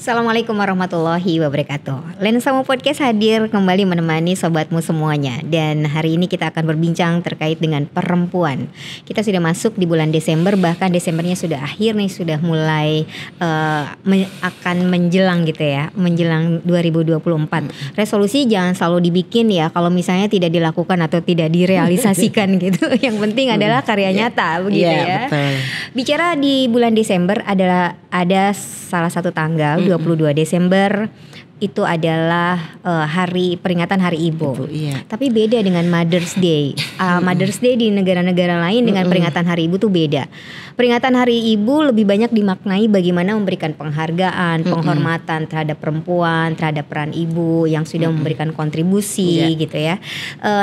Assalamualaikum warahmatullahi wabarakatuh. Lensamu Podcast hadir kembali menemani sobatmu semuanya. Dan hari ini kita akan berbincang terkait dengan perempuan. Kita sudah masuk di bulan Desember, bahkan Desembernya sudah akhir nih, sudah mulai akan menjelang gitu ya, menjelang 2024. Resolusi jangan selalu dibikin ya kalau misalnya tidak dilakukan atau tidak direalisasikan gitu. Yang penting adalah karya nyata begitu ya. Betul. Bicara di bulan Desember ada salah satu tanggal 22 Desember itu adalah peringatan Hari Ibu. Iya. Tapi beda dengan Mother's Day. Mother's Day di negara-negara lain dengan peringatan Hari Ibu tuh beda. Peringatan Hari Ibu lebih banyak dimaknai bagaimana memberikan penghargaan, penghormatan terhadap perempuan, terhadap peran ibu yang sudah memberikan kontribusi gitu ya.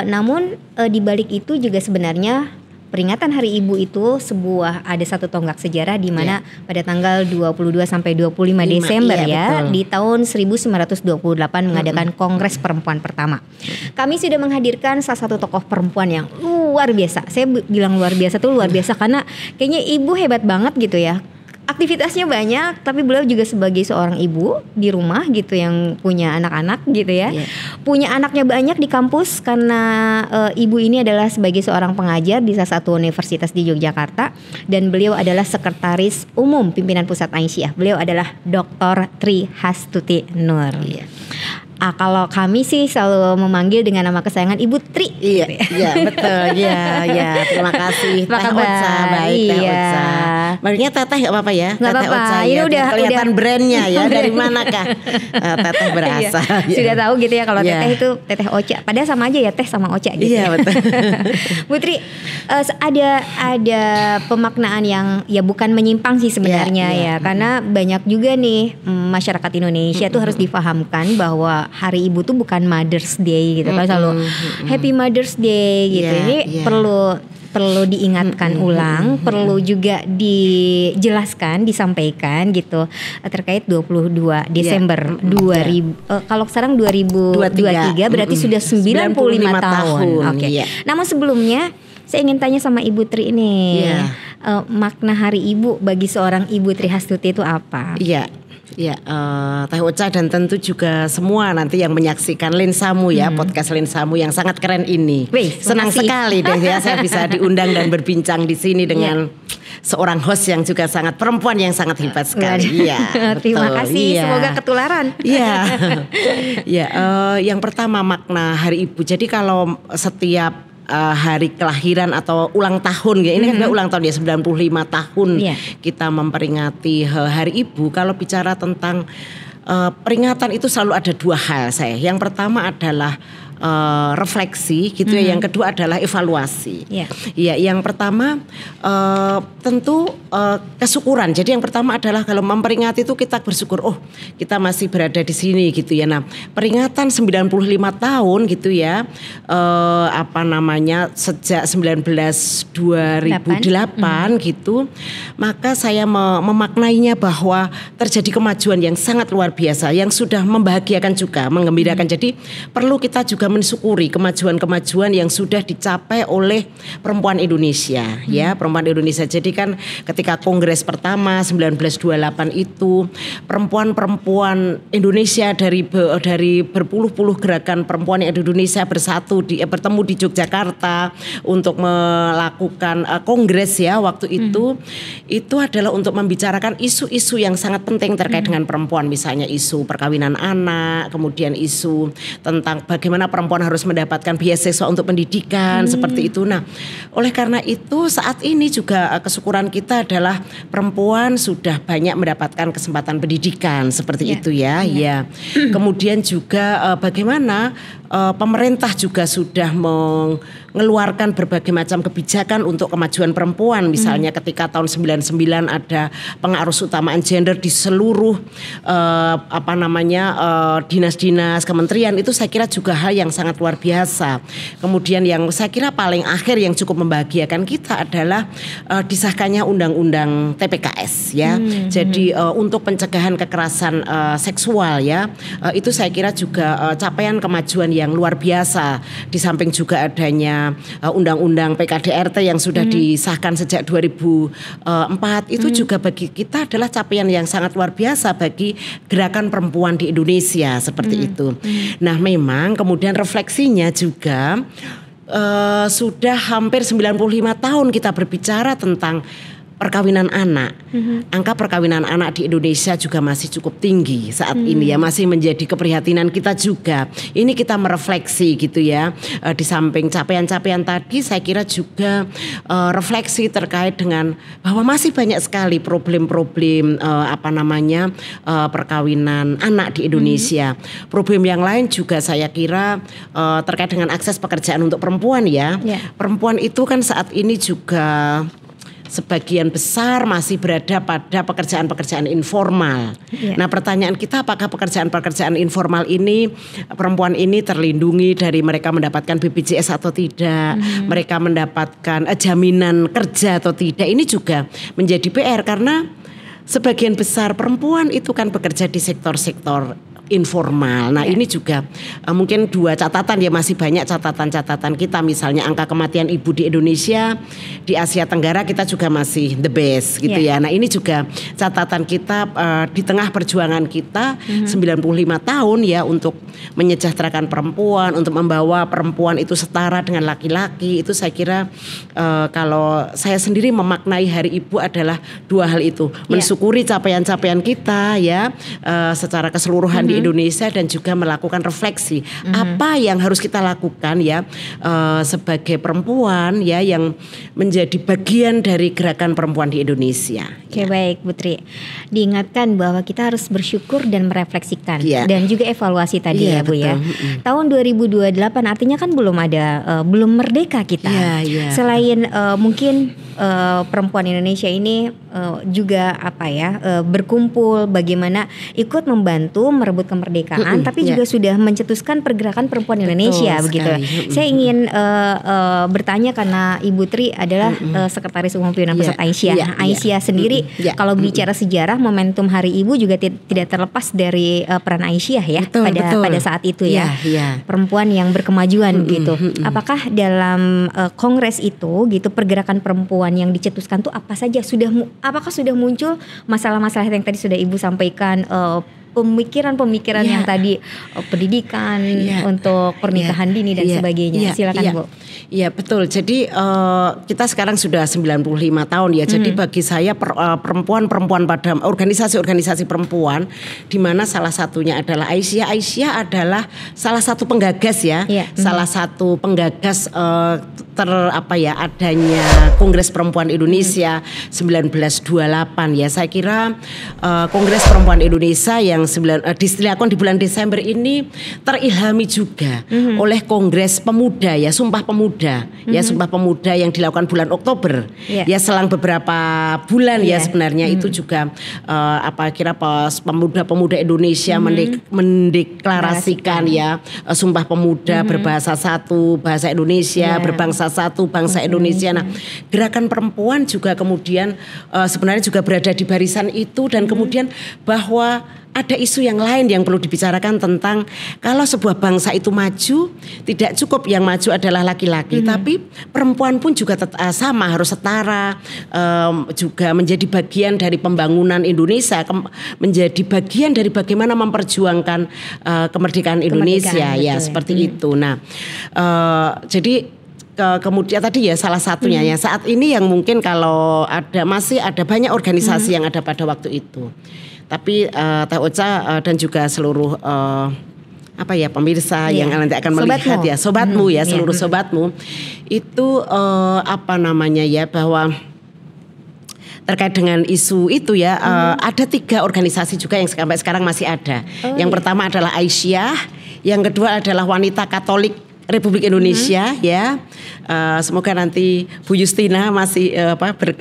Namun di balik itu juga sebenarnya peringatan Hari Ibu itu ada satu tonggak sejarah di mana pada tanggal 22 sampai 25 Desember betul. di tahun 1928 mengadakan Kongres Perempuan pertama. Kami sudah menghadirkan salah satu tokoh perempuan yang luar biasa. Saya bilang luar biasa tuh luar biasa karena kayaknya ibu hebat banget gitu ya. Aktivitasnya banyak, tapi beliau juga sebagai seorang ibu di rumah gitu yang punya anak-anak gitu ya. Punya anaknya banyak di kampus karena ibu ini adalah sebagai seorang pengajar di salah satu universitas di Yogyakarta. Dan beliau adalah sekretaris umum pimpinan pusat Aisyah. Beliau adalah Dr. Tri Hastuti Nur. Kalau kami sih selalu memanggil dengan nama kesayangan Ibu Tri. Iya betul. Iya. Terima kasih. Apa Teh Ocha, baik Teh Ocha. Manggilnya Teteh nggak apa-apa ya? Nggak Teteh apa-apa. Ocha Ini ya. udah Kelihatan brandnya ya. Dari manakah Teteh berasal? Sudah tahu gitu ya kalau Iya. Teteh itu Teteh Ocha. Padahal sama aja ya Teh sama Ocha gitu. Iya betul. Bu Tri, ada pemaknaan yang ya bukan menyimpang sih sebenarnya ya. Karena banyak juga nih masyarakat Indonesia tuh harus difahamkan bahwa Hari Ibu tuh bukan Mother's Day gitu kan, selalu Happy Mother's Day gitu. Ini perlu diingatkan ulang, perlu juga dijelaskan, disampaikan gitu terkait 22 Desember 2000. Kalau sekarang 2023 berarti sudah 95 tahun. Oke. Namun sebelumnya saya ingin tanya sama Ibu Tri ini, makna Hari Ibu bagi seorang Ibu Tri Hastuti itu apa? Teh Ocha dan tentu juga semua nanti yang menyaksikan Lensamu ya, podcast Lensamu yang sangat keren ini. Senang sekali deh ya saya bisa diundang dan berbincang di sini dengan seorang host yang juga sangat perempuan yang sangat hebat sekali. Terima kasih. Semoga ketularan. Yang pertama makna Hari Ibu. Jadi kalau setiap hari kelahiran atau ulang tahun ya. Ini kan ulang tahun ya 95 tahun kita memperingati Hari Ibu. Kalau bicara tentang peringatan itu selalu ada dua hal saya. Yang pertama adalah refleksi gitu ya. Yang kedua adalah evaluasi. Yang pertama tentu kesyukuran. Jadi yang pertama adalah kalau memperingati itu kita bersyukur, kita masih berada di sini gitu ya. Nah, peringatan 95 tahun gitu ya. Sejak 2008 gitu. Maka saya memaknainya bahwa terjadi kemajuan yang sangat luar biasa yang sudah membahagiakan juga, menggembirakan. Jadi perlu kita juga mensyukuri kemajuan-kemajuan yang sudah dicapai oleh perempuan Indonesia ya, perempuan Indonesia. Jadi kan ketika kongres pertama 1928 itu perempuan-perempuan Indonesia dari berpuluh-puluh gerakan perempuan Indonesia bertemu di Yogyakarta untuk melakukan kongres ya waktu itu adalah untuk membicarakan isu-isu yang sangat penting terkait dengan perempuan, misalnya isu perkawinan anak, kemudian isu tentang bagaimana perempuan harus mendapatkan beasiswa untuk pendidikan seperti itu. Nah, oleh karena itu saat ini juga kesyukuran kita adalah perempuan sudah banyak mendapatkan kesempatan pendidikan seperti itu ya. Kemudian juga bagaimana pemerintah juga sudah mengeluarkan berbagai macam kebijakan untuk kemajuan perempuan. Misalnya ketika tahun 99 ada pengarus utamaan gender di seluruh dinas-dinas kementerian. Itu saya kira juga hal yang sangat luar biasa. Kemudian yang saya kira paling akhir yang cukup membahagiakan kita adalah disahkannya undang-undang TPKS ya. Jadi untuk pencegahan kekerasan seksual ya, itu saya kira juga capaian kemajuan yang luar biasa. Di samping juga adanya misalnya undang-undang PKDRT yang sudah disahkan sejak 2004 itu juga bagi kita adalah capaian yang sangat luar biasa bagi gerakan perempuan di Indonesia seperti itu. Nah, memang kemudian refleksinya juga sudah hampir 95 tahun kita berbicara tentang perkawinan anak. Angka perkawinan anak di Indonesia juga masih cukup tinggi saat ini ya, masih menjadi keprihatinan kita juga. Ini kita merefleksi gitu ya. Di samping capaian-capaian tadi, saya kira juga refleksi terkait dengan bahwa masih banyak sekali problem-problem perkawinan anak di Indonesia. Problem yang lain juga saya kira terkait dengan akses pekerjaan untuk perempuan ya. Perempuan itu kan saat ini juga sebagian besar masih berada pada pekerjaan-pekerjaan informal. Nah, pertanyaan kita, apakah pekerjaan-pekerjaan informal ini perempuan ini terlindungi dari mereka mendapatkan BPJS atau tidak, mereka mendapatkan jaminan kerja atau tidak? Ini juga menjadi PR karena sebagian besar perempuan itu kan bekerja di sektor-sektor informal. Nah, ini juga mungkin dua catatan ya, masih banyak catatan-catatan kita, misalnya angka kematian ibu di Indonesia, di Asia Tenggara kita juga masih the best gitu ya. Nah, ini juga catatan kita di tengah perjuangan kita 95 tahun ya untuk menyejahterakan perempuan, untuk membawa perempuan itu setara dengan laki-laki. Itu saya kira kalau saya sendiri memaknai Hari Ibu adalah dua hal itu, mensyukuri capaian-capaian kita ya secara keseluruhan di Indonesia, dan juga melakukan refleksi apa yang harus kita lakukan ya sebagai perempuan ya yang menjadi bagian dari gerakan perempuan di Indonesia. Oke, baik Putri. Diingatkan bahwa kita harus bersyukur dan merefleksikan dan juga evaluasi tadi ya Bu ya. Tahun 2028 artinya kan belum ada belum merdeka kita. Selain mungkin perempuan Indonesia ini juga berkumpul bagaimana ikut membantu merebut kemerdekaan, tapi juga sudah mencetuskan pergerakan perempuan Indonesia begitu. Saya ingin bertanya karena Ibu Tri adalah Sekretaris Umum Pimpinan Pusat Aisyah. Aisyah sendiri kalau bicara sejarah momentum Hari Ibu juga tidak terlepas dari peran Aisyah ya pada saat itu ya. Perempuan yang berkemajuan gitu. Apakah dalam kongres itu gitu pergerakan perempuan yang dicetuskan tuh apa saja, apakah sudah muncul masalah-masalah yang tadi sudah Ibu sampaikan, pemikiran-pemikiran yang tadi pendidikan untuk pernikahan dini dan sebagainya. Silakan Bu. Iya betul. Jadi kita sekarang sudah 95 tahun ya. Jadi bagi saya perempuan-perempuan pada organisasi-organisasi perempuan, di mana salah satunya adalah Aisyah. Aisyah adalah salah satu penggagas ya. Salah satu penggagas adanya Kongres Perempuan Indonesia 1928 ya. Saya kira Kongres Perempuan Indonesia yang dilakukan di bulan Desember ini terilhami juga oleh Kongres Pemuda ya, Sumpah Pemuda ya, Sumpah Pemuda yang dilakukan bulan Oktober ya, selang beberapa bulan ya sebenarnya itu juga pemuda-pemuda Indonesia mendeklarasikan ya Sumpah Pemuda berbahasa satu, bahasa Indonesia, berbangsa satu, bangsa Indonesia. Nah, gerakan perempuan juga kemudian sebenarnya juga berada di barisan itu, dan kemudian bahwa ada isu yang lain yang perlu dibicarakan tentang kalau sebuah bangsa itu maju, tidak cukup yang maju adalah laki-laki, tapi perempuan pun juga sama, harus setara, juga menjadi bagian dari pembangunan Indonesia, menjadi bagian dari bagaimana memperjuangkan kemerdekaan Indonesia ya seperti itu. Nah, jadi kemudian tadi ya salah satunya ya saat ini yang mungkin kalau masih ada banyak organisasi yang ada pada waktu itu. Tapi Teh Ocha dan juga seluruh pemirsa yang nanti akan melihat ya, sobatmu ya, seluruh sobatmu itu bahwa terkait dengan isu itu ya ada 3 organisasi juga yang sampai sekarang masih ada. Yang pertama adalah Aisyah, yang kedua adalah Wanita Katolik Republik Indonesia ya. Semoga nanti Bu Justina masih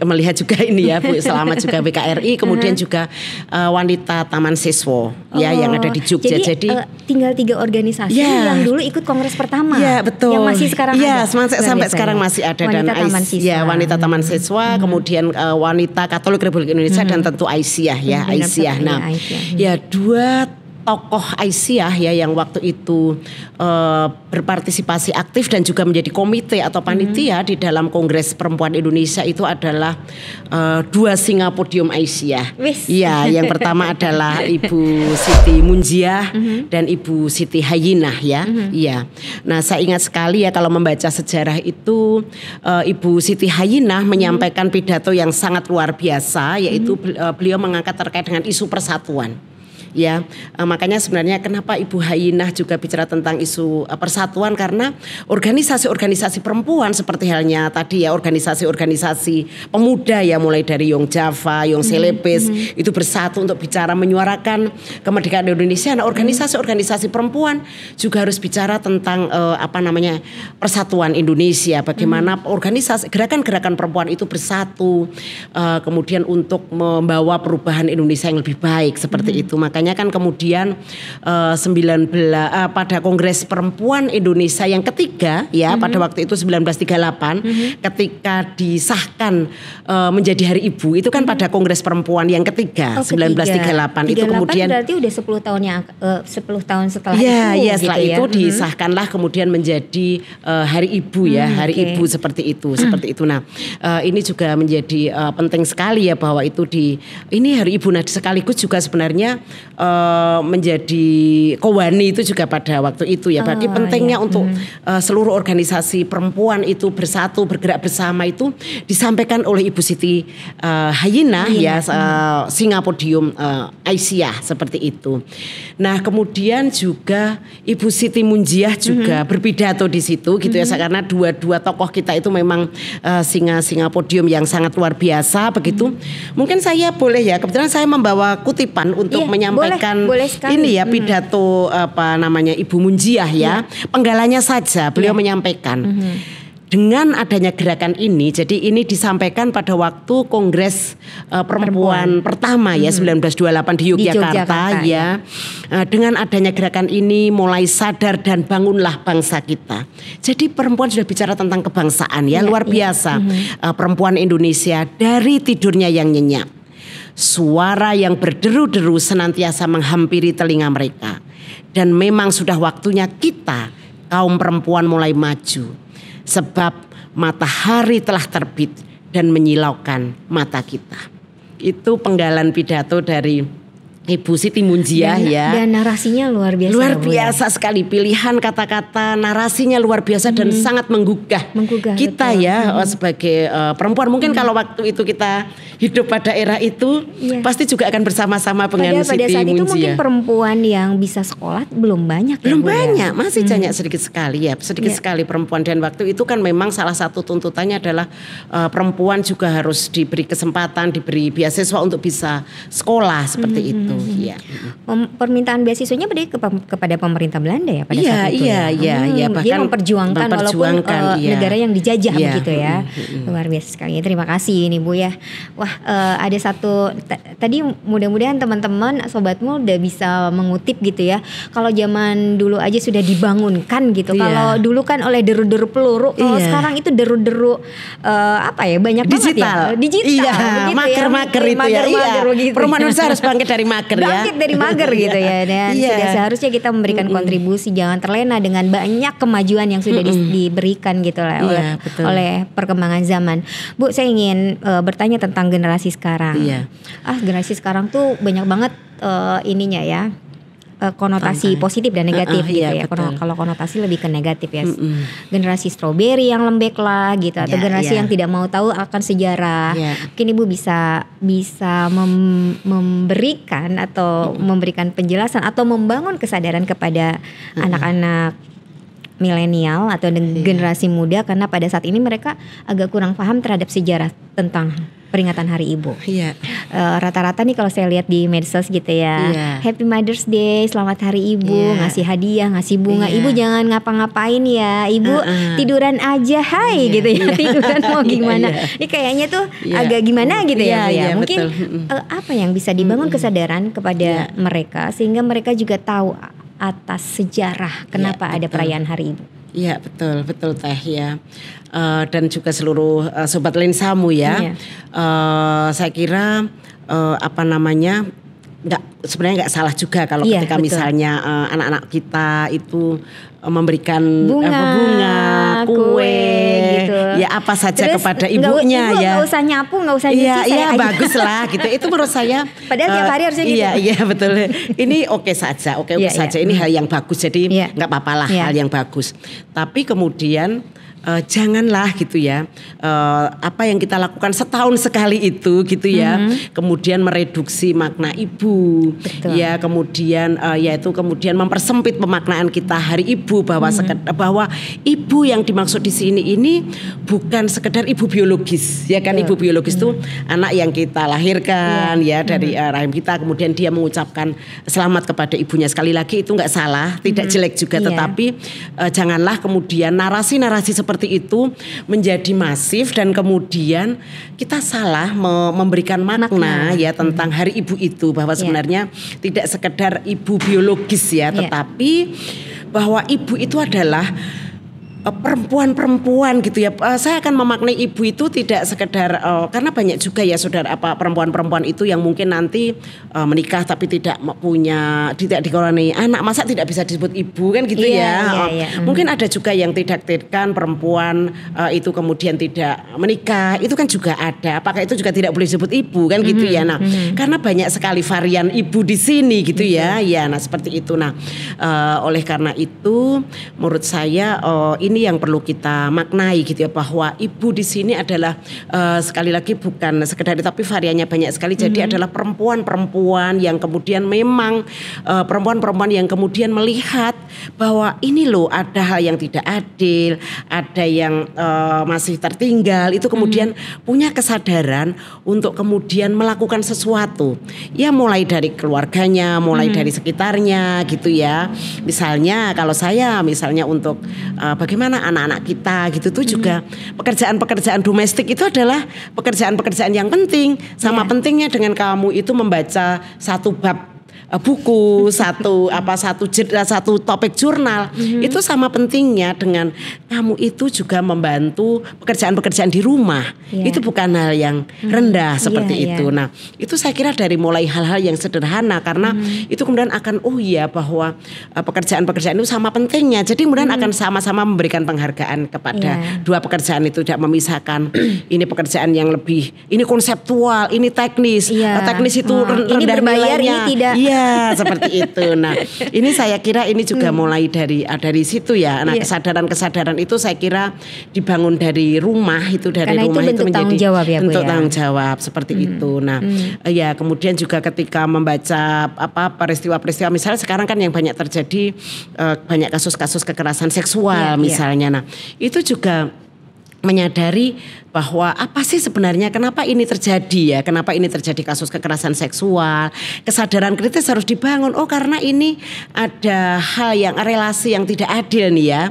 melihat juga ini ya, Bu. Selamat juga BKRI, kemudian juga Wanita Taman Siswa ya yang ada di Jogja. Jadi tinggal 3 organisasi yang dulu ikut kongres pertama. Ya betul. Yang masih sekarang ada. Sampai sekarang masih ada. Wanita dan Taman Siswa. Ya, Wanita Taman Siswa, kemudian Wanita Katolik Republik Indonesia dan tentu Aisyah ya, Aisyah. Nah, ya tokoh Aisyah ya yang waktu itu berpartisipasi aktif dan juga menjadi komite atau panitia di dalam Kongres Perempuan Indonesia itu adalah dua singa podium Aisyah. Iya, yang pertama adalah Ibu Siti Munjiah dan Ibu Siti Hayyinah ya. Iya. Nah, saya ingat sekali ya kalau membaca sejarah itu Ibu Siti Hayyinah menyampaikan pidato yang sangat luar biasa, yaitu beliau mengangkat terkait dengan isu persatuan. Ya, makanya sebenarnya kenapa Ibu Hayyinah juga bicara tentang isu persatuan, karena organisasi-organisasi perempuan seperti halnya tadi ya organisasi-organisasi pemuda ya mulai dari Young Java, Young Celebes itu bersatu untuk bicara menyuarakan kemerdekaan Indonesia. Nah, organisasi-organisasi perempuan juga harus bicara tentang persatuan Indonesia, bagaimana organisasi gerakan-gerakan perempuan itu bersatu kemudian untuk membawa perubahan Indonesia yang lebih baik seperti itu. Makanya kan kemudian pada Kongres Perempuan Indonesia yang ketiga ya pada waktu itu 1938 ketika disahkan menjadi Hari Ibu itu kan pada Kongres Perempuan yang ketiga 1938 itu kemudian berarti udah 10 tahun setelah ya, itu. Ya setelah itu disahkanlah kemudian menjadi Hari Ibu ya Hari Ibu seperti itu. Nah ini juga menjadi penting sekali ya bahwa itu ini Hari Ibu. Nah sekaligus juga sebenarnya menjadi Kowani itu juga pada waktu itu ya. Bagi pentingnya untuk seluruh organisasi perempuan itu bersatu bergerak bersama itu disampaikan oleh Ibu Siti Hayyinah ya singa podium Aisyah seperti itu. Nah kemudian juga Ibu Siti Munjiah juga berpidato di situ gitu ya, karena dua tokoh kita itu memang singa podium yang sangat luar biasa begitu. Mungkin saya boleh ya, kebetulan saya membawa kutipan untuk menyampaikan boleh ini ya pidato Ibu Munjiah ya. Penggalanya saja beliau menyampaikan. Dengan adanya gerakan ini, jadi ini disampaikan pada waktu Kongres Perempuan pertama ya 1928 di Yogyakarta ya. Dengan adanya gerakan ini mulai sadar dan bangunlah bangsa kita. Jadi perempuan sudah bicara tentang kebangsaan ya, luar biasa. Perempuan Indonesia dari tidurnya yang nyenyak. Suara yang berderu-deru senantiasa menghampiri telinga mereka. Dan memang sudah waktunya kita kaum perempuan mulai maju. Sebab matahari telah terbit dan menyilaukan mata kita. Itu penggalan pidato dari Ibu Siti Munjiah ya. Dan narasinya luar biasa. Luar biasa sekali, pilihan kata-kata narasinya luar biasa dan sangat menggugah kita betul. Ya sebagai perempuan. Mungkin kalau waktu itu kita hidup pada era itu pasti juga akan bersama-sama dengan Siti Munjiah. Pada saat itu mungkin perempuan yang bisa sekolah belum banyak. Belum banyak, masih banyak sedikit sekali ya. Sedikit sekali perempuan, dan waktu itu kan memang salah satu tuntutannya adalah perempuan juga harus diberi kesempatan, diberi beasiswa untuk bisa sekolah seperti itu. Ya. Permintaan beasiswanya kepada pemerintah Belanda ya pada saat itu. Iya. Dia memperjuangkan walaupun negara yang dijajah begitu ya. Luar biasa sekali. Terima kasih ini Bu ya. Wah, ada satu tadi mudah-mudahan teman-teman sobatmu udah bisa mengutip gitu ya. Kalau zaman dulu aja sudah dibangunkan gitu. Kalau dulu kan oleh deru-deru peluru, kalau sekarang itu deru-deru banyak digital. Banget ya. Digital. Iya, mager-mager itu ya. Iya. Perempuan Indonesia harus bangkit dari mager. Bangkit dari mager gitu ya. Dan sudah seharusnya kita memberikan kontribusi, jangan terlena dengan banyak kemajuan yang sudah diberikan gitu lah oleh perkembangan zaman. Bu, saya ingin bertanya tentang generasi sekarang. Generasi sekarang tuh banyak banget ininya ya. Konotasi positif dan negatif gitu ya. Kalau konotasi lebih ke negatif ya. Generasi strawberry yang lembek lah gitu, atau generasi yang tidak mau tahu akan sejarah. Mungkin Ibu bisa memberikan atau memberikan penjelasan atau membangun kesadaran kepada anak-anak milenial atau generasi muda, karena pada saat ini mereka agak kurang paham terhadap sejarah tentang peringatan Hari Ibu. Rata-rata nih kalau saya lihat di medsos gitu ya, Happy Mother's Day, selamat Hari Ibu, ngasih hadiah, ngasih bunga. Ibu jangan ngapa-ngapain ya, Ibu tiduran aja, hai gitu ya, tiduran mau gimana? Ini kayaknya tuh agak gimana gitu ya, Bu ya. Mungkin apa yang bisa dibangun kesadaran kepada mereka sehingga mereka juga tahu atas sejarah kenapa ada perayaan Hari Ibu. Iya betul Teh ya. Dan juga seluruh sobat lensamu ya. Saya kira sebenarnya nggak salah juga kalau ketika betul. misalnya anak-anak kita itu memberikan bunga, kue gitu. Ya apa saja terus, kepada ibunya ibu ya. Nggak usah nyapu, nggak usah nyuci, Iya bagus lah gitu. Itu menurut saya. Padahal tiap hari harusnya gitu. Iya betul. Ini oke saja. Ini hal yang bagus. Jadi nggak apa-apa lah hal yang bagus. Tapi kemudian janganlah gitu ya apa yang kita lakukan setahun sekali itu gitu ya, kemudian mereduksi makna ibu. Betul. Ya kemudian yaitu kemudian mempersempit pemaknaan kita hari ibu bahwa bahwa ibu yang dimaksud di sini ini bukan sekedar ibu biologis ya kan. Ibu biologis itu anak yang kita lahirkan ya dari rahim kita, kemudian dia mengucapkan selamat kepada ibunya. Sekali lagi itu nggak salah, tidak jelek juga, tetapi janganlah kemudian narasi-narasi seperti itu menjadi masif dan kemudian kita salah memberikan makna ya tentang hari ibu itu, bahwa sebenarnya tidak sekedar ibu biologis ya, tetapi bahwa ibu itu adalah perempuan-perempuan gitu ya. Saya akan memaknai ibu itu tidak sekedar karena banyak juga ya saudara perempuan-perempuan itu yang mungkin nanti menikah tapi tidak dikaruniai anak, masa tidak bisa disebut ibu kan gitu ya. Mungkin ada juga yang tidak perempuan itu kemudian tidak menikah, itu kan juga ada. Apakah itu juga tidak boleh disebut ibu kan gitu ya. Nah, karena banyak sekali varian ibu di sini gitu ya. Ya, nah seperti itu. Nah, oleh karena itu menurut saya ini yang perlu kita maknai gitu ya, bahwa ibu di sini adalah sekali lagi bukan sekedar tapi variannya banyak sekali. Jadi adalah perempuan-perempuan yang kemudian memang perempuan-perempuan yang kemudian melihat bahwa ini loh ada hal yang tidak adil, ada yang masih tertinggal, itu kemudian punya kesadaran untuk kemudian melakukan sesuatu. Ya mulai dari keluarganya, mulai dari sekitarnya gitu ya. Misalnya kalau saya misalnya untuk bagaimana anak-anak kita gitu tuh juga pekerjaan-pekerjaan domestik itu adalah pekerjaan-pekerjaan yang penting. Sama pentingnya dengan kamu itu membaca satu bab buku, satu topik jurnal, itu sama pentingnya dengan kamu itu juga membantu pekerjaan-pekerjaan di rumah. Itu bukan hal yang rendah seperti itu. Nah, itu saya kira dari mulai hal-hal yang sederhana, karena itu kemudian akan bahwa pekerjaan-pekerjaan itu sama pentingnya. Jadi kemudian akan sama-sama memberikan penghargaan kepada dua pekerjaan itu, tidak memisahkan ini pekerjaan yang lebih ini konseptual, ini teknis. Teknis itu rendah ini berbayar, nilainya. ini tidak. Iya, seperti itu. Nah, ini saya kira ini juga mulai dari situ ya. Nah, kesadaran-kesadaran itu saya kira dibangun dari rumah itu, dari karena rumah itu menjadi tanggung jawab ya, Bu, bentuk ya? tanggung jawab seperti itu. Nah, ya kemudian juga ketika membaca peristiwa-peristiwa, misalnya sekarang kan yang banyak terjadi banyak kasus-kasus kekerasan seksual misalnya. Nah, itu juga menyadari bahwa apa sih sebenarnya kenapa ini terjadi ya, kenapa ini terjadi kasus kekerasan seksual. Kesadaran kritis harus dibangun. Karena ini ada hal yang relasi yang tidak adil nih ya,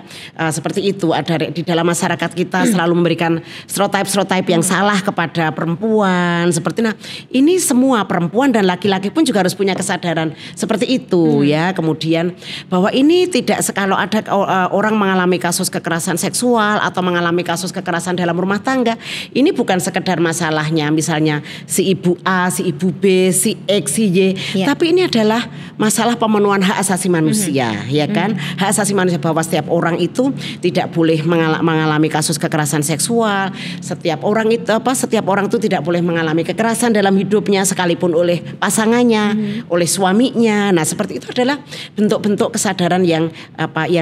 seperti itu. Ada di dalam masyarakat kita selalu memberikan stereotype yang salah kepada perempuan seperti. Nah, ini semua perempuan dan laki-laki pun juga harus punya kesadaran seperti itu ya. Kemudian bahwa ini tidak, kalau ada orang mengalami kasus kekerasan seksual atau mengalami kasus kekerasan dalam rumah tangga, ini bukan sekedar masalahnya misalnya si ibu A, si ibu B, si X, si Y, tapi ini adalah masalah pemenuhan hak asasi manusia, ya kan? Hak asasi manusia, bahwa setiap orang itu tidak boleh mengalami kasus kekerasan seksual. Setiap orang itu tidak boleh mengalami kekerasan dalam hidupnya, sekalipun oleh pasangannya, oleh suaminya. Nah, seperti itu adalah bentuk-bentuk kesadaran yang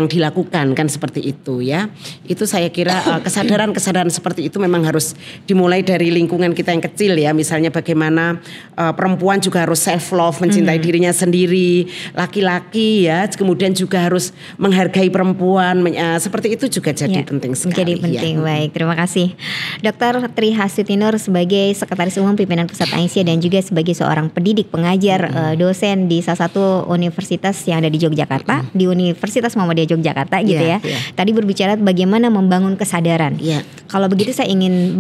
dilakukan kan, seperti itu ya. Itu saya kira kesadaran seperti itu memang harus dimulai dari lingkungan kita yang kecil ya. Misalnya bagaimana perempuan juga harus self love, mencintai dirinya sendiri, laki-laki ya kemudian juga harus menghargai perempuan, seperti itu juga jadi penting sekali. Menjadi penting. Baik, terima kasih Dr. Tri Hasuti Nur sebagai Sekretaris Umum Pimpinan Pusat Aisyah dan juga sebagai seorang pendidik, pengajar, dosen di salah satu universitas yang ada di Yogyakarta, di Universitas Muhammadiyah Yogyakarta gitu ya. Tadi berbicara bagaimana membangun kesadaran. Kalau begitu saya ingin ingin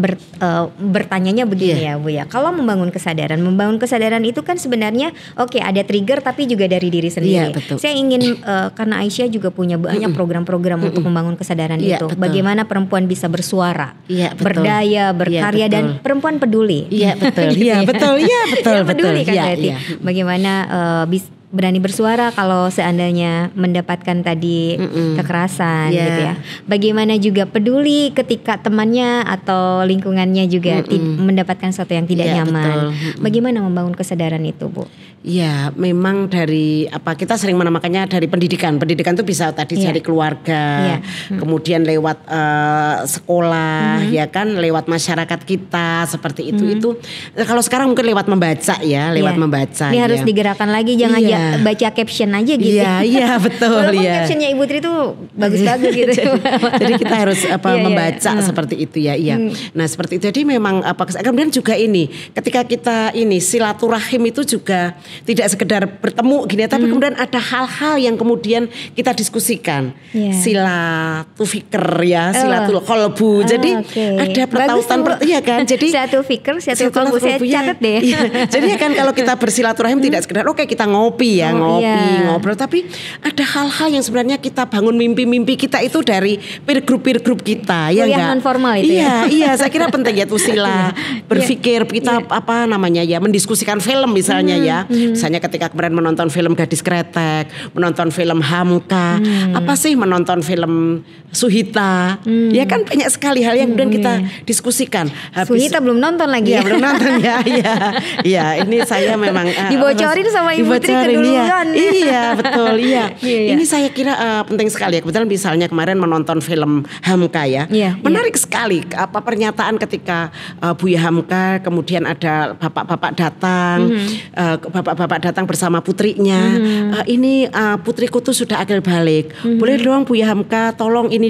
bertanyanya begini ya Bu ya. Kalau membangun kesadaran itu kan sebenarnya oke, ada trigger tapi juga dari diri sendiri. Saya ingin karena Aisyah juga punya banyak program-program untuk membangun kesadaran itu. Betul. Bagaimana perempuan bisa bersuara, Iya, berdaya, berkarya dan perempuan peduli. Iya betul. Iya betul. Iya betul. Peduli kan Iya, berarti. iya. Bagaimana berani bersuara kalau seandainya mendapatkan tadi kekerasan gitu ya. Bagaimana juga peduli ketika temannya atau lingkungannya juga mendapatkan sesuatu yang tidak nyaman. Bagaimana membangun kesadaran itu, Bu? Ya, memang dari kita sering menamakannya dari pendidikan. Pendidikan itu bisa tadi dari keluarga, kemudian lewat sekolah, ya kan, lewat masyarakat kita seperti itu. Itu kalau sekarang mungkin lewat membaca ya, membaca. Ini harus digerakkan lagi, jangan baca caption aja gitu. Iya betul. Walaupun captionnya Ibu Tri itu bagus-bagus gitu. Jadi kita harus membaca seperti itu ya. Iya. Nah seperti itu. Jadi memang kemudian juga ini ketika kita silaturahim itu juga tidak sekedar bertemu gini, tapi kemudian ada hal-hal yang kemudian kita diskusikan. Silatul fikr ya, silatul qalbu. Jadi ada pertautan kan. Jadi silatul fikr, silatul qalbu saya catat deh. Jadi kan kalau kita bersilaturahim tidak sekedar kita ngopi ya, ngobrol, tapi ada hal-hal yang sebenarnya kita bangun mimpi-mimpi kita itu dari peer group kita ya enggak? Non formal itu Iya, saya kira penting ya sila berpikir kita mendiskusikan film misalnya ya. Misalnya ketika kemarin menonton film Gadis Kretek, menonton film Hamka, apa sih menonton film Suhita. Ya kan banyak sekali hal yang kemudian kita diskusikan. Suhita belum nonton lagi. Iya, belum nonton ya. Iya, ini saya memang dibocorin sama Ibu Tri keduluan. Iya, betul. Iya. Ini saya kira penting sekali ya. Kebetulan misalnya kemarin menonton film Hamka ya. Menarik sekali pernyataan ketika Buya Hamka, kemudian ada bapak-bapak datang, bapak-bapak datang bersama putrinya. Ini putriku tuh sudah akil balik. Boleh dong Buya Hamka, tolong ini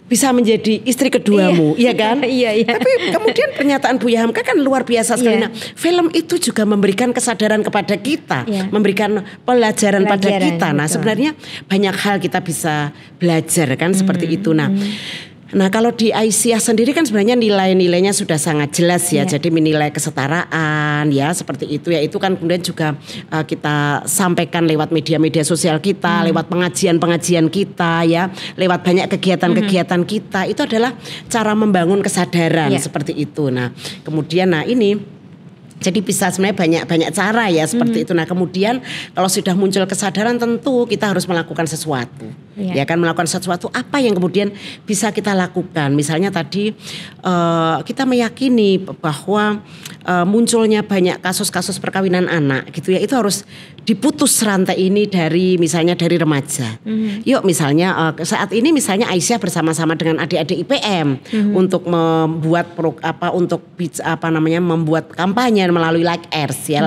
bisa menjadi istri keduamu, iya kan? Iya. Tapi kemudian pernyataan Buya Hamka kan luar biasa sekali. Nah, film itu juga memberikan kesadaran kepada kita, memberikan pelajaran pada kita. Nah, sebenarnya banyak hal kita bisa belajar kan seperti itu. Nah kalau di Aisyah sendiri kan sebenarnya nilai-nilainya sudah sangat jelas ya. Jadi menilai kesetaraan ya seperti itu ya. Itu kan kemudian juga kita sampaikan lewat media-media sosial kita, lewat pengajian-pengajian kita ya, lewat banyak kegiatan-kegiatan kita. Itu adalah cara membangun kesadaran seperti itu. Nah kemudian ini jadi bisa sebenarnya banyak cara ya seperti itu. Nah kemudian kalau sudah muncul kesadaran tentu kita harus melakukan sesuatu. Ya kan, melakukan sesuatu apa yang kemudian bisa kita lakukan. Misalnya tadi kita meyakini bahwa munculnya banyak kasus-kasus perkawinan anak gitu ya. Itu harus diputus rantai ini dari misalnya dari remaja. Yuk misalnya saat ini misalnya Aisyah bersama-sama dengan adik-adik IPM untuk membuat membuat kampanye melalui Like Airs ya,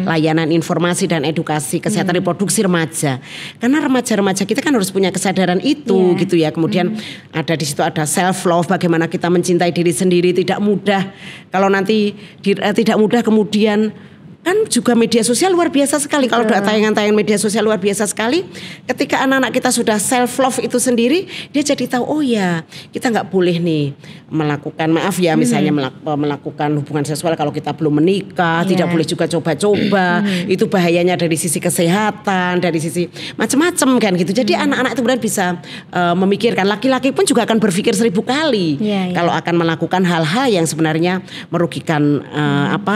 layanan informasi dan edukasi kesehatan reproduksi remaja. Karena remaja-remaja kita kan harus punya kesadaran itu gitu ya. Kemudian ada di situ ada self love, bagaimana kita mencintai diri sendiri. Tidak mudah kalau nanti tidak mudah kemudian kan juga media sosial luar biasa sekali. Kalau ada tayangan-tayangan media sosial luar biasa sekali. Ketika anak-anak kita sudah self love itu sendiri, dia jadi tahu oh ya kita nggak boleh nih melakukan misalnya melakukan hubungan seksual kalau kita belum menikah, tidak boleh juga coba-coba. Itu bahayanya dari sisi kesehatan, dari sisi macam-macam kan gitu. Jadi anak-anak itu benar bisa memikirkan. Laki-laki pun juga akan berpikir 1000 kali kalau akan melakukan hal-hal yang sebenarnya merugikan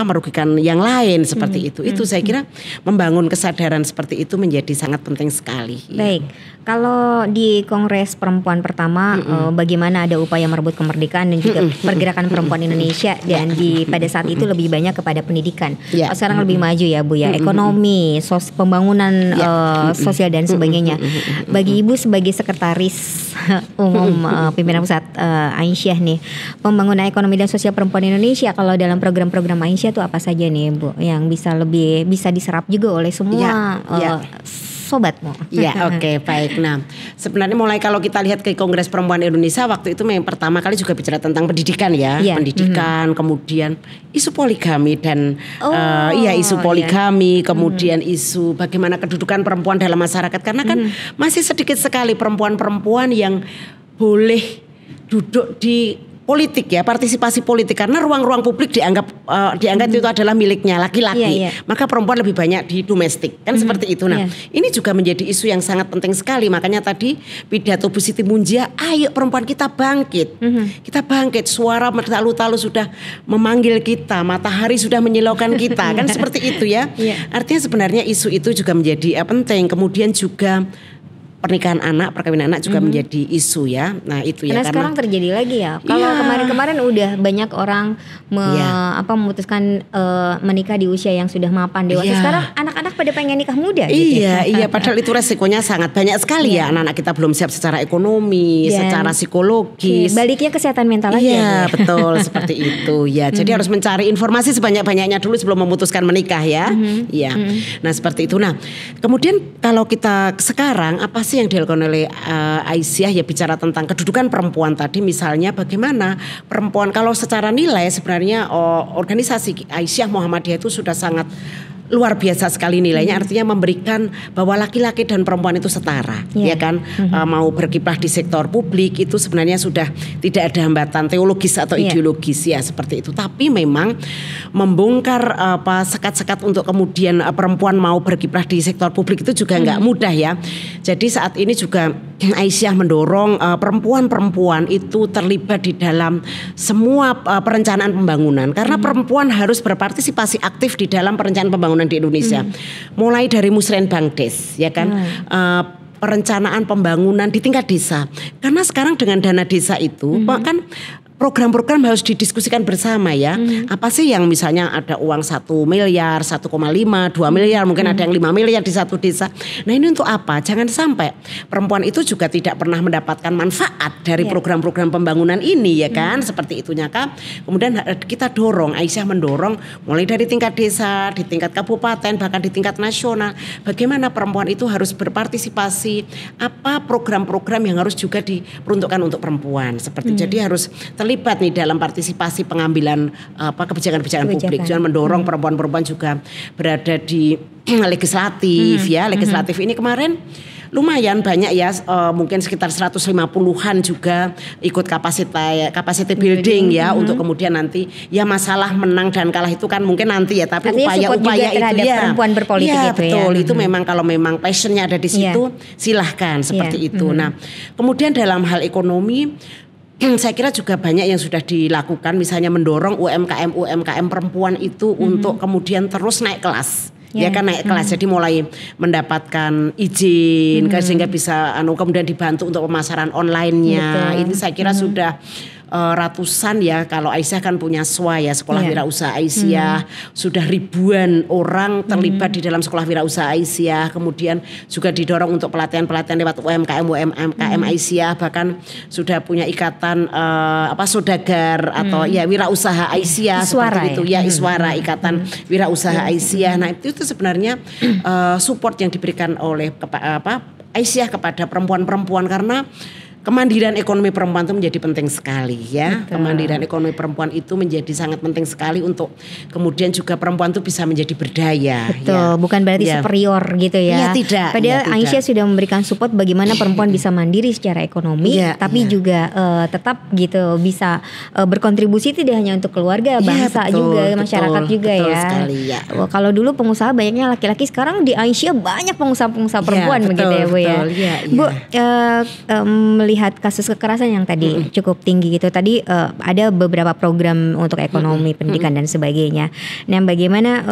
merugikan yang lain. Seperti itu saya kira membangun kesadaran seperti itu menjadi sangat penting sekali. Baik, kalau di Kongres Perempuan pertama bagaimana ada upaya merebut kemerdekaan dan juga pergerakan perempuan Indonesia dan pada saat itu lebih banyak kepada pendidikan. Sekarang lebih maju ya Bu ya, ekonomi, pembangunan sosial dan sebagainya. Bagi Ibu sebagai sekretaris umum pimpinan pusat Aisyah nih, pembangunan ekonomi dan sosial perempuan Indonesia kalau dalam program-program Aisyah itu apa saja nih Bu yang bisa diserap juga oleh semua sobatmu. Ya, oke, baik. Nah, sebenarnya mulai kalau kita lihat ke Kongres Perempuan Indonesia waktu itu memang pertama kali juga bicara tentang pendidikan ya, pendidikan, kemudian isu poligami dan isu poligami, kemudian isu bagaimana kedudukan perempuan dalam masyarakat karena kan masih sedikit sekali perempuan-perempuan yang boleh duduk di politik ya, partisipasi politik, karena ruang-ruang publik dianggap itu adalah miliknya laki-laki. Maka perempuan lebih banyak di domestik kan seperti itu. Nah, ini juga menjadi isu yang sangat penting sekali. Makanya tadi pidato Bu Siti Muljaya, ayo perempuan kita bangkit. Kita bangkit, suara talu-talu sudah memanggil kita, matahari sudah menyilaukan kita kan seperti itu ya. Artinya sebenarnya isu itu juga menjadi penting. Kemudian juga pernikahan anak, perkawinan anak juga menjadi isu ya. Nah itu karena sekarang terjadi lagi ya. Kalau kemarin-kemarin udah banyak orang memutuskan menikah di usia yang sudah mapan dewasa. Sekarang anak-anak pada pengen nikah muda. Iya, padahal itu resikonya sangat banyak sekali ya. Anak-anak kita belum siap secara ekonomi, secara psikologis. Baliknya kesehatan mental lagi. Iya, betul seperti itu ya. Jadi harus mencari informasi sebanyak-banyaknya dulu sebelum memutuskan menikah ya. Iya. Nah seperti itu. Nah kemudian kalau kita sekarang apa sih yang dilakukan oleh Aisyah ya, bicara tentang kedudukan perempuan tadi, misalnya bagaimana perempuan kalau secara nilai sebenarnya organisasi Aisyah Muhammadiyah itu sudah sangat luar biasa sekali nilainya, artinya memberikan bahwa laki-laki dan perempuan itu setara, ya kan, mau berkiprah di sektor publik itu sebenarnya sudah tidak ada hambatan teologis atau ideologis ya seperti itu. Tapi memang membongkar sekat-sekat untuk kemudian perempuan mau berkiprah di sektor publik itu juga nggak mudah ya. Jadi saat ini juga Aisyah mendorong perempuan-perempuan itu terlibat di dalam semua perencanaan pembangunan, karena perempuan harus berpartisipasi aktif di dalam perencanaan pembangunan di Indonesia. Mulai dari Musrenbangdes ya kan, perencanaan pembangunan di tingkat desa. Karena sekarang dengan dana desa itu kan program-program harus didiskusikan bersama ya. Apa sih yang misalnya ada uang 1 miliar, 1,5, 2 miliar, mungkin ada yang 5 miliar di satu desa. Nah ini untuk apa? Jangan sampai perempuan itu juga tidak pernah mendapatkan manfaat dari program-program pembangunan ini ya kan. Seperti itunya kan. Kemudian kita dorong, Aisyah mendorong mulai dari tingkat desa, di tingkat kabupaten, bahkan di tingkat nasional. Bagaimana perempuan itu harus berpartisipasi, apa program-program yang harus juga diperuntukkan untuk perempuan. Seperti jadi harus terlibat nih dalam partisipasi pengambilan kebijakan-kebijakan publik. Jangan mendorong perempuan-perempuan juga berada di legislatif ya. Legislatif ini kemarin lumayan banyak ya, mungkin sekitar 150-an juga ikut capacity building ya, untuk kemudian nanti ya masalah menang dan kalah itu kan mungkin nanti ya, tapi upaya-upaya itu ya perempuan berpolitik ya, itu betul, ya. Itu memang kalau memang passionnya ada di situ silahkan seperti itu. Nah kemudian dalam hal ekonomi saya kira juga banyak yang sudah dilakukan, misalnya mendorong UMKM perempuan itu untuk kemudian terus naik kelas. Ya kan naik kelas, jadi mulai mendapatkan izin sehingga bisa kemudian dibantu untuk pemasaran online-nya. Ini saya kira sudah ratusan ya, kalau Aisyah kan punya SWA ya, Sekolah Wirausaha Aisyah, sudah ribuan orang terlibat di dalam Sekolah Wirausaha Aisyah. Kemudian juga didorong untuk pelatihan-pelatihan lewat UMKM Aisyah, bahkan sudah punya ikatan saudagar atau ya wirausaha Aisyah seperti itu ya, Iswara, Ikatan Wirausaha Aisyah. Nah itu sebenarnya support yang diberikan oleh Aisyah kepada perempuan-perempuan, karena kemandirian ekonomi perempuan itu menjadi penting sekali ya. Betul. Kemandirian ekonomi perempuan itu menjadi sangat penting sekali untuk kemudian juga perempuan itu bisa menjadi berdaya. Betul, ya. bukan berarti superior gitu ya. Tidak. Padahal Aisyah sudah memberikan support bagaimana perempuan bisa mandiri secara ekonomi, tapi juga tetap gitu bisa berkontribusi tidak hanya untuk keluarga, bangsa juga, masyarakat juga betul ya. Sekali, ya. Kalau dulu pengusaha banyaknya laki-laki, sekarang di Aisyah banyak pengusaha-pengusaha perempuan begitu ya Bu ya. Bu, melihat kasus kekerasan yang tadi cukup tinggi gitu. Tadi ada beberapa program untuk ekonomi, pendidikan dan sebagainya. Nah, bagaimana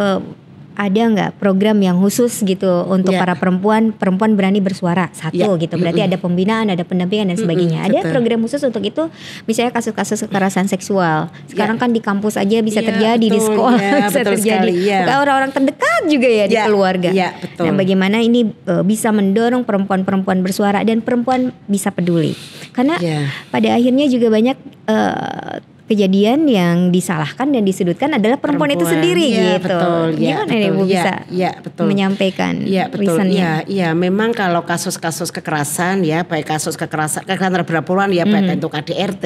ada nggak program yang khusus gitu untuk para perempuan berani bersuara satu gitu. Berarti ada pembinaan, ada pendampingan dan sebagainya. Ada program khusus untuk itu, misalnya kasus-kasus kekerasan seksual. Sekarang kan di kampus aja bisa terjadi, di sekolah bisa terjadi. Bukan orang-orang terdekat juga ya di keluarga. Nah, bagaimana ini bisa mendorong perempuan-perempuan bersuara dan perempuan bisa peduli. Karena pada akhirnya juga banyak kejadian yang disalahkan dan disudutkan adalah perempuan itu sendiri gitu. Gimana nih Bu bisa menyampaikan reasonnya? Iya, memang kalau kasus-kasus kekerasan ya, baik kasus kekerasan terhadap perempuan ya, baik untuk KDRT,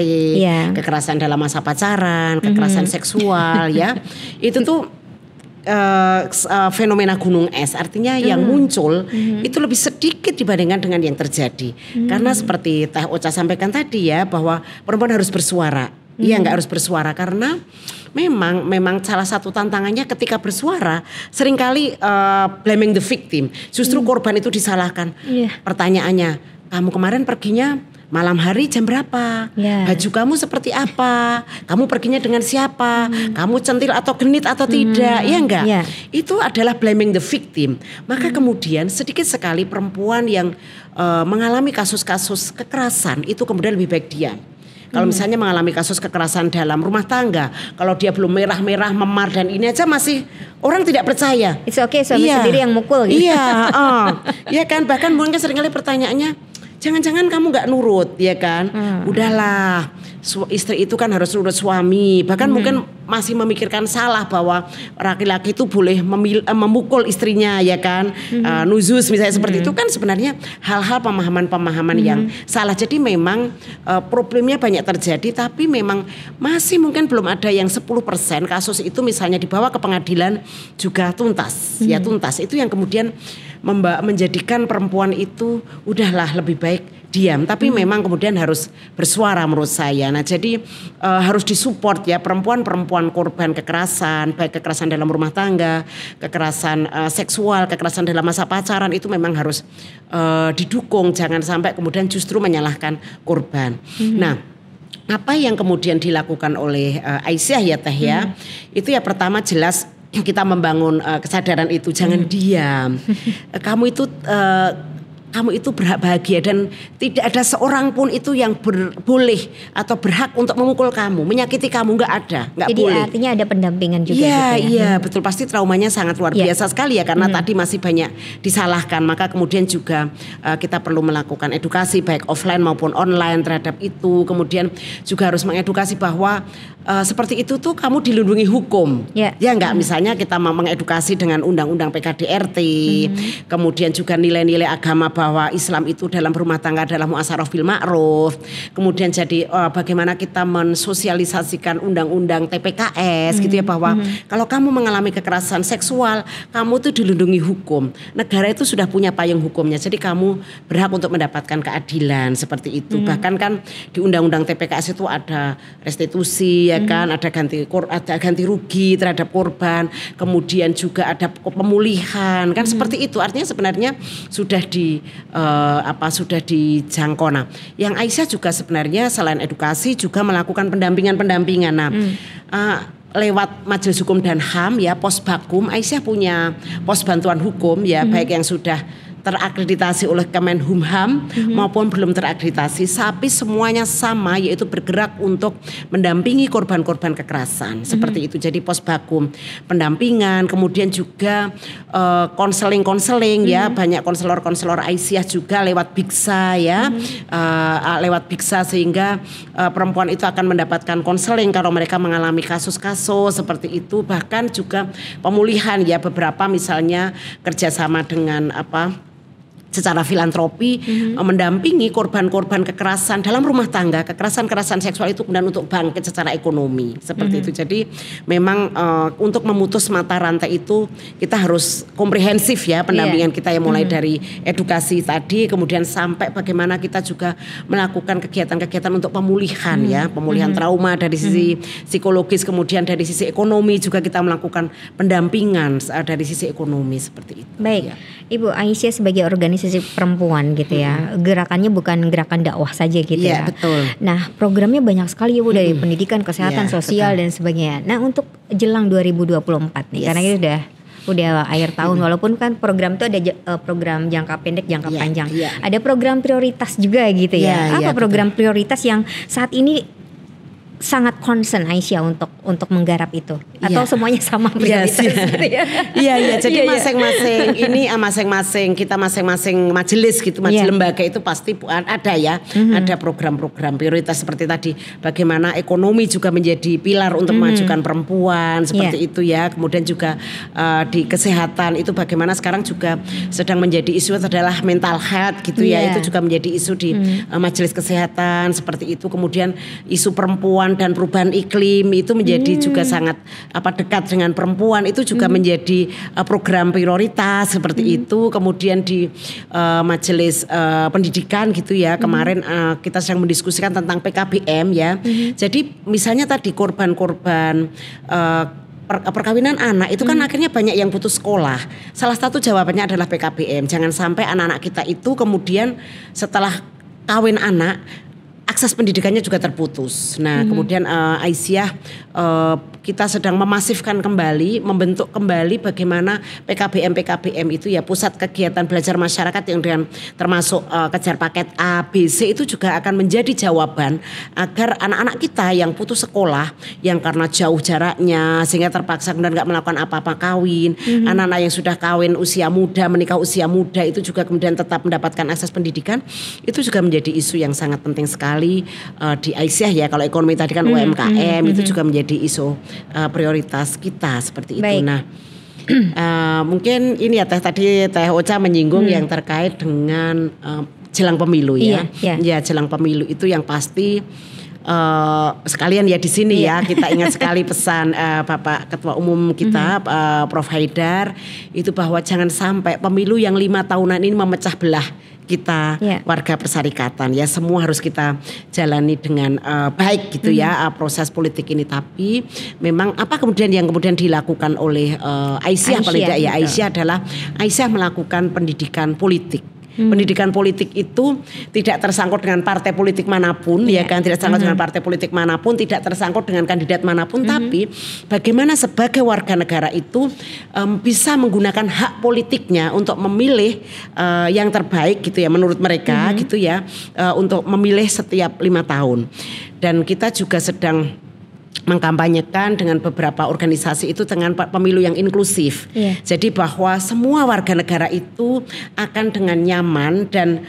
kekerasan dalam masa pacaran, kekerasan seksual ya, itu tuh fenomena gunung es, artinya yang muncul itu lebih sedikit dibandingkan dengan yang terjadi. Karena seperti Teh Ocha sampaikan tadi ya, bahwa perempuan harus bersuara. Iya, nggak harus bersuara karena memang salah satu tantangannya ketika bersuara seringkali blaming the victim. Justru korban itu disalahkan. Pertanyaannya, kamu kemarin perginya malam hari jam berapa? Baju kamu seperti apa? Kamu perginya dengan siapa? Kamu centil atau genit atau tidak? Ya enggak? Itu adalah blaming the victim. Maka kemudian sedikit sekali perempuan yang mengalami kasus-kasus kekerasan itu kemudian lebih baik diam. Kalau misalnya mengalami kasus kekerasan dalam rumah tangga, kalau dia belum merah-merah, memar dan ini aja masih orang tidak percaya. It's okay, suami sendiri yang mukul gitu. Iya, ya kan, bahkan mungkin seringkali pertanyaannya, jangan-jangan kamu nggak nurut, ya kan? Udahlah, istri itu kan harus nurut suami. Bahkan mungkin masih memikirkan salah bahwa laki-laki itu boleh memukul istrinya, ya kan? Nuzus misalnya seperti itu kan sebenarnya hal-hal pemahaman-pemahaman yang salah. Jadi memang problemnya banyak terjadi, tapi memang masih mungkin belum ada yang 10% kasus itu misalnya dibawa ke pengadilan juga tuntas, ya tuntas. Itu yang kemudian menjadikan perempuan itu udahlah lebih baik diam, tapi memang kemudian harus bersuara menurut saya. Nah jadi harus disupport ya perempuan-perempuan korban kekerasan, baik kekerasan dalam rumah tangga, kekerasan seksual, kekerasan dalam masa pacaran itu memang harus didukung, jangan sampai kemudian justru menyalahkan korban. Nah, apa yang kemudian dilakukan oleh Aisyah ya Teh ya, itu ya pertama jelas kita membangun kesadaran itu, jangan diam. Kamu itu berhak bahagia dan tidak ada seorang pun itu yang boleh atau berhak untuk memukul kamu, menyakiti kamu, nggak ada, nggak boleh. Jadi artinya ada pendampingan juga. Iya, betul, pasti traumanya sangat luar biasa sekali ya karena tadi masih banyak disalahkan. Maka kemudian juga kita perlu melakukan edukasi baik offline maupun online terhadap itu. Kemudian juga harus mengedukasi bahwa seperti itu tuh kamu dilindungi hukum. Ya nggak, misalnya kita mau mengedukasi dengan undang-undang PKDRT, kemudian juga nilai-nilai agama bahwa Islam itu dalam rumah tangga adalah muasyarah bil ma'ruf. Kemudian jadi bagaimana kita mensosialisasikan undang-undang TPKS gitu ya, bahwa kalau kamu mengalami kekerasan seksual, kamu tuh dilindungi hukum. Negara itu sudah punya payung hukumnya. Jadi kamu berhak untuk mendapatkan keadilan seperti itu. Bahkan kan di undang-undang TPKS itu ada restitusi ya kan, ada ganti rugi terhadap korban, kemudian juga ada pemulihan kan seperti itu. Artinya sebenarnya sudah sudah dijangkau. Nah, yang Aisyah juga sebenarnya selain edukasi juga melakukan pendampingan. Nah, lewat Majelis Hukum dan HAM ya, Posbakum, Aisyah punya pos bantuan hukum ya, baik yang sudah terakreditasi oleh Kemenhumham maupun belum terakreditasi, tapi semuanya sama, yaitu bergerak untuk mendampingi korban-korban kekerasan seperti itu. Jadi Posbakum pendampingan, kemudian juga konseling ya, banyak konselor Aisyah juga lewat Biksa ya, lewat Biksa sehingga perempuan itu akan mendapatkan konseling kalau mereka mengalami kasus-kasus seperti itu. Bahkan juga pemulihan ya, beberapa misalnya kerjasama dengan secara filantropi mendampingi korban-korban kekerasan dalam rumah tangga, kekerasan seksual itu kemudian untuk bangkit secara ekonomi seperti itu. Jadi memang untuk memutus mata rantai itu kita harus komprehensif ya pendampingan kita, yang mulai dari edukasi tadi, kemudian sampai bagaimana kita juga melakukan kegiatan-kegiatan untuk pemulihan ya, pemulihan trauma dari sisi psikologis, kemudian dari sisi ekonomi juga kita melakukan pendampingan dari sisi ekonomi seperti itu. Baik, ya. Ibu Aisyah sebagai organisasi perempuan gitu ya, gerakannya bukan gerakan dakwah saja gitu ya. Betul. Nah, programnya banyak sekali ya Bu, dari pendidikan, kesehatan, sosial dan sebagainya. Nah, untuk jelang 2024 nih, karena ini udah akhir tahun, walaupun kan program itu ada program jangka pendek, jangka panjang. Ada program prioritas juga gitu ya. Apa program prioritas yang saat ini sangat concern Aisyah untuk menggarap itu, atau semuanya sama prioritas? Iya. Jadi masing-masing ini masing-masing kita masing-masing majelis gitu, majelis lembaga itu pasti ada ya, ada program-program prioritas seperti tadi. Bagaimana ekonomi juga menjadi pilar untuk memajukan perempuan seperti itu ya. Kemudian juga di kesehatan itu bagaimana sekarang juga sedang menjadi isu adalah mental health gitu ya. Itu juga menjadi isu di majelis kesehatan seperti itu. Kemudian isu perempuan perempuan dan perubahan iklim itu menjadi juga sangat dekat dengan perempuan, itu juga menjadi program prioritas seperti itu. Kemudian di majelis pendidikan gitu ya, kemarin kita sedang mendiskusikan tentang PKBM ya. Jadi misalnya tadi korban-korban perkawinan anak itu kan akhirnya banyak yang putus sekolah. Salah satu jawabannya adalah PKBM. Jangan sampai anak-anak kita itu kemudian setelah kawin anak akses pendidikannya juga terputus. Nah, kemudian Aisyah kita sedang memasifkan kembali, membentuk kembali bagaimana PKBM itu ya, pusat kegiatan belajar masyarakat yang dengan termasuk kejar paket A, B, C itu juga akan menjadi jawaban agar anak-anak kita yang putus sekolah, yang karena jauh jaraknya sehingga terpaksa kemudian nggak melakukan apa-apa kawin, anak-anak yang sudah kawin usia muda, menikah usia muda itu juga kemudian tetap mendapatkan akses pendidikan, itu juga menjadi isu yang sangat penting sekali di Aisyah ya. Kalau ekonomi tadi kan UMKM itu juga menjadi isu prioritas kita seperti itu. Nah, mungkin ini ya tadi Teh Ocha menyinggung yang terkait dengan jelang pemilu ya. Ya, jelang pemilu itu yang pasti sekalian ya di sini ya kita ingat sekali pesan Bapak Ketua Umum kita Prof Haidar itu bahwa jangan sampai pemilu yang 5 tahunan ini memecah belah kita warga persyarikatan ya. Semua harus kita jalani dengan baik gitu ya proses politik ini. Tapi memang apa kemudian yang kemudian dilakukan oleh Aisyah paling tidak ya, Aisyah adalah Aisyah melakukan pendidikan politik. Pendidikan politik itu tidak tersangkut dengan partai politik manapun ya kan, tidak tersangkut dengan partai politik manapun, tidak tersangkut dengan kandidat manapun, tapi bagaimana sebagai warga negara itu bisa menggunakan hak politiknya untuk memilih yang terbaik gitu ya menurut mereka gitu ya, untuk memilih setiap 5 tahun. Dan kita juga sedang mengkampanyekan dengan beberapa organisasi itu dengan pemilu yang inklusif. Jadi bahwa semua warga negara itu akan dengan nyaman dan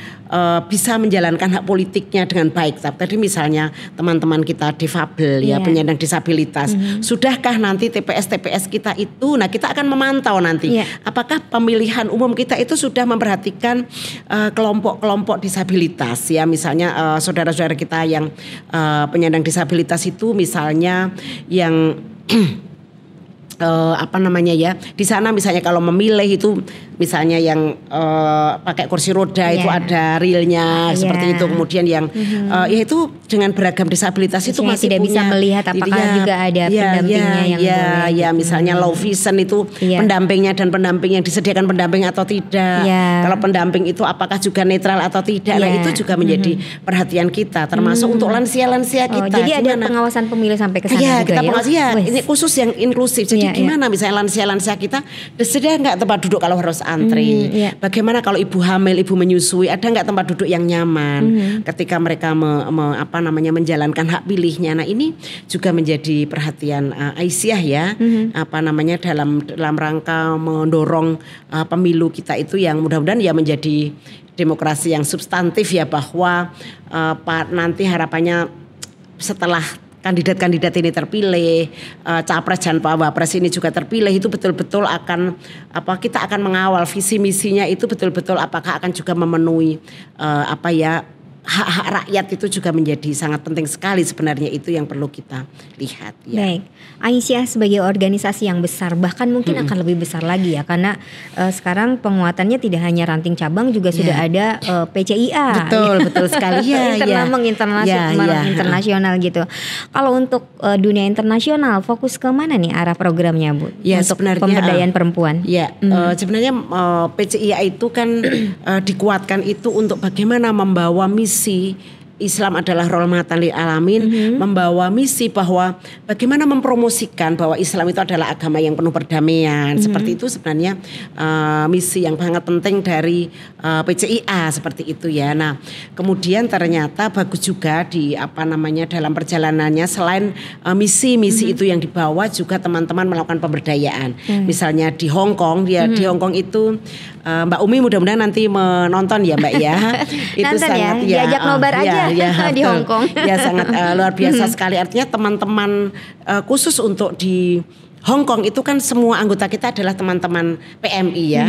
bisa menjalankan hak politiknya dengan baik. Tadi misalnya teman-teman kita difabel ya, penyandang disabilitas, sudahkah nanti TPS kita itu, nah kita akan memantau nanti apakah pemilihan umum kita itu sudah memperhatikan kelompok-kelompok disabilitas ya, misalnya saudara-saudara kita yang penyandang disabilitas itu misalnya yang di sana misalnya kalau memilih itu misalnya yang pakai kursi roda itu ada realnya seperti itu, kemudian yang ya itu dengan beragam disabilitas itu masih tidak bisa melihat apakah juga ada pendampingnya yang boleh ya misalnya low vision itu pendampingnya dan pendamping yang disediakan pendamping atau tidak, kalau pendamping itu apakah juga netral atau tidak, nah itu juga menjadi perhatian kita termasuk untuk lansia-lansia kita. Jadi ada pengawasan pemilu sampai ke sana juga ya. Ini khusus yang inklusif. Jadi gimana misalnya lansia-lansia kita sudah nggak tempat duduk kalau harus antri. Bagaimana kalau ibu hamil, ibu menyusui, ada nggak tempat duduk yang nyaman ketika mereka menjalankan hak pilihnya. Nah ini juga menjadi perhatian Aisyah ya, dalam rangka mendorong pemilu kita itu yang mudah-mudahan ya menjadi demokrasi yang substantif ya, bahwa nanti harapannya setelah kandidat-kandidat ini terpilih, capres dan wapres ini juga terpilih, itu betul-betul akan kita akan mengawal visi misinya itu betul-betul apakah akan juga memenuhi hak-hak rakyat. Itu juga menjadi sangat penting sekali sebenarnya, itu yang perlu kita lihat ya. Baik, Aisyah sebagai organisasi yang besar bahkan mungkin akan lebih besar lagi ya, karena sekarang penguatannya tidak hanya ranting cabang, juga sudah ada PCIA. Betul sekali ya. Internasional gitu. Kalau untuk dunia internasional fokus ke mana nih arah programnya Bu? Ya, untuk sebenarnya pemberdayaan perempuan. Ya, sebenarnya PCIA itu kan dikuatkan itu untuk bagaimana membawa misi Islam adalah rahmatan lil alamin, membawa misi bahwa bagaimana mempromosikan bahwa Islam itu adalah agama yang penuh perdamaian. Seperti itu sebenarnya misi yang sangat penting dari PCIA seperti itu ya. Nah, kemudian ternyata bagus juga di dalam perjalanannya selain misi-misi itu yang dibawa, juga teman-teman melakukan pemberdayaan. Misalnya di Hong Kong, di Hong Kong itu Mbak Umi mudah-mudahan nanti menonton ya Mbak ya. Itu sangat diajak nobar aja di Hong Kong. Ya sangat luar biasa sekali. Artinya teman-teman khusus untuk di Hong Kong itu kan semua anggota kita adalah teman-teman PMI ya,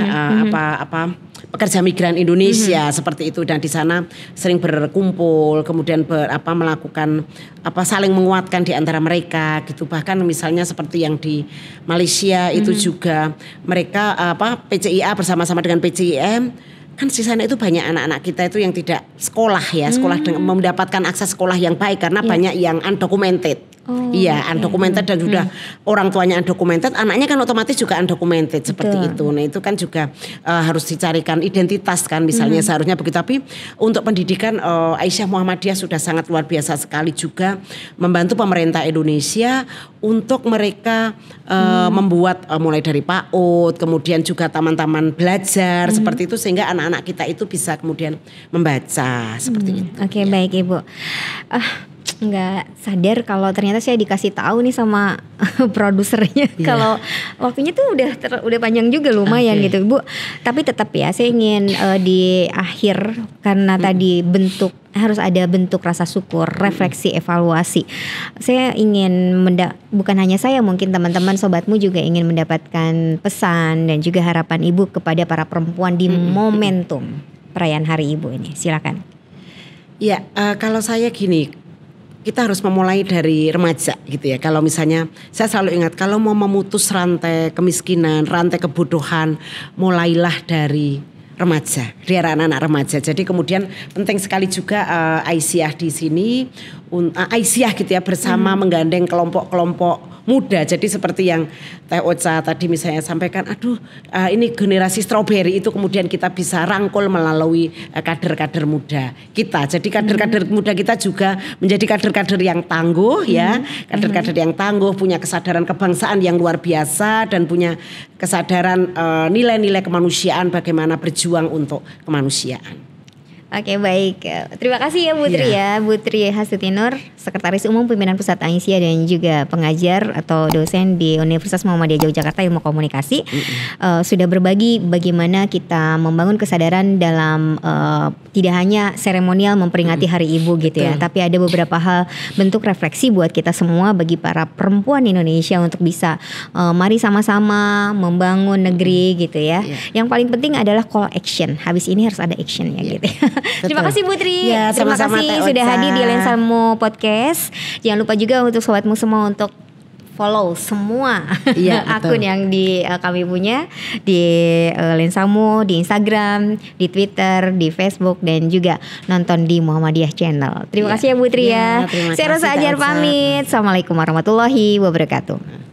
pekerja migran Indonesia seperti itu, dan di sana sering berkumpul, kemudian melakukan saling menguatkan di antara mereka gitu. Bahkan misalnya seperti yang di Malaysia itu juga mereka PCIA bersama-sama dengan PCIM, kan di sana itu banyak anak-anak kita itu yang tidak sekolah ya, sekolah dengan mendapatkan akses sekolah yang baik karena banyak yang undocumented. Iya, undocumented dan sudah orang tuanya undocumented, anaknya kan otomatis juga undocumented seperti itu. Nah, itu kan juga harus dicarikan identitas kan misalnya seharusnya begitu. Tapi untuk pendidikan Aisyah Muhammadiyah sudah sangat luar biasa sekali juga membantu pemerintah Indonesia untuk mereka membuat mulai dari PAUD, kemudian juga taman-taman belajar seperti itu sehingga anak-anak kita itu bisa kemudian membaca seperti itu. Oke, baik Ibu. Nggak sadar kalau ternyata saya dikasih tahu nih sama produsernya kalau waktunya tuh udah panjang juga lumayan gitu Bu. Tapi tetap ya saya ingin di akhir karena tadi harus ada bentuk rasa syukur, refleksi, evaluasi. Saya ingin bukan hanya saya, mungkin teman-teman sobatmu juga ingin mendapatkan pesan dan juga harapan Ibu kepada para perempuan di momentum perayaan Hari Ibu ini. Silakan. Ya, kalau saya gini, kita harus memulai dari remaja gitu ya. Kalau misalnya saya selalu ingat kalau mau memutus rantai kemiskinan, rantai kebutuhan, mulailah dari remaja, dari anak-anak remaja. Jadi kemudian penting sekali juga Aisyah di sini, Aisyah gitu ya bersama menggandeng kelompok-kelompok muda. Jadi seperti yang Teh Ocha tadi misalnya sampaikan, ini generasi strawberry itu kemudian kita bisa rangkul melalui kader-kader muda kita. Jadi kader-kader muda kita juga menjadi kader-kader yang tangguh ya, kader-kader yang tangguh, punya kesadaran kebangsaan yang luar biasa dan punya kesadaran nilai-nilai kemanusiaan, bagaimana berjuang untuk kemanusiaan. Oke, baik. Terima kasih ya Bu Tri ya. Bu Tri Hastutinur, Sekretaris Umum Pimpinan Pusat Aisyah dan juga pengajar atau dosen di Universitas Muhammadiyah Yogyakarta Ilmu Komunikasi. Sudah berbagi bagaimana kita membangun kesadaran dalam tidak hanya seremonial memperingati Hari Ibu gitu ya, tapi ada beberapa hal bentuk refleksi buat kita semua bagi para perempuan Indonesia untuk bisa mari sama-sama membangun negeri gitu ya. Yang paling penting adalah call action. Habis ini harus ada action ya gitu ya. Terima kasih Bu Tri. Terima kasih sudah hadir di Lensamu Podcast. Jangan lupa juga untuk sobatmu semua untuk follow semua akun yang kami punya di Lensamu, di Instagram, di Twitter, di Facebook dan juga nonton di Muhammadiyah Channel. Terima kasih ya Bu Tri ya. Saya Rosa Ajar pamit. Assalamualaikum warahmatullahi wabarakatuh.